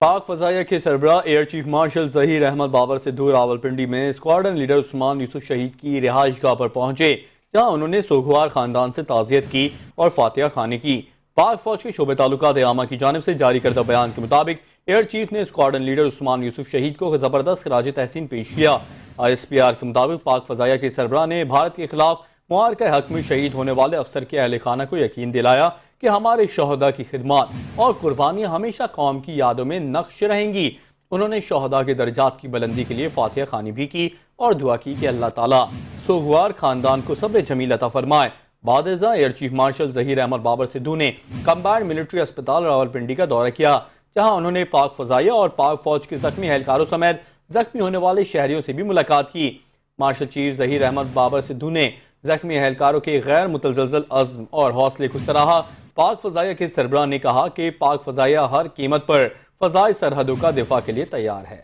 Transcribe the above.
پاک فضائیہ کے سربراہ air chief marshal Zaheer Ahmed Babar Sidhu Rawalpindi میں اسکواڈرن لیڈر عثمان یوسف شہید کی رہائش گاہ پر پہنچے، جہاں انہوں نے سوگوار خاندان سے تعزیت کی اور فاتحہ خوانی کی۔ پاک فوج کے شعبہ تعلقات عامہ کی جانب سے جاری کردہ بیان کے مطابق ایئر چیف نے اسکواڈرن لیڈر عثمان یوسف شہید کو زبردست خراج تحسین پیش کیا۔ ISPR کے مطابق پاک فضائیہ کے سربراہ نے بھارت کے خلاف معرکہ حق میں شہید ہونے والے افسر کے اہل خانہ کو یقین دلایا کہ ہمارے شہداء کی خدمات اور قربانیاں ہمیشہ قوم کی یادوں میں نقش رہیں گی۔ انہوں نے شہداء کے درجات کی بلندی کے لیے فاتحہ خوانی بھی کی اور دعا کی کہ اللہ تعالیٰ سوگوار خاندان کو صبر جمیل عطا فرمائے۔ بعد ازاں air chief marshal Zaheer Ahmed Babar Sidhu نے کمبائنڈ ملٹری اسپتال راولپنڈی کا دورہ کیا، جہاں انہوں نے پاک فضائیہ اور پاک فوج کے زخمی اہلکاروں سمیت زخمی ہونے والے شہریوں سے بھی ملاقات کی۔ مارشل چیف ظہیر احمد بابر سدھو نے زخمی اہلکاروں کے غیر متزلزل عزم اور حوصلے کو سراہا۔ پاک فضائیہ کے سربراہ نے کہا کہ پاک فضائیہ ہر قیمت پر فضائی سرحدوں کا دفاع کے لیے تیار ہے۔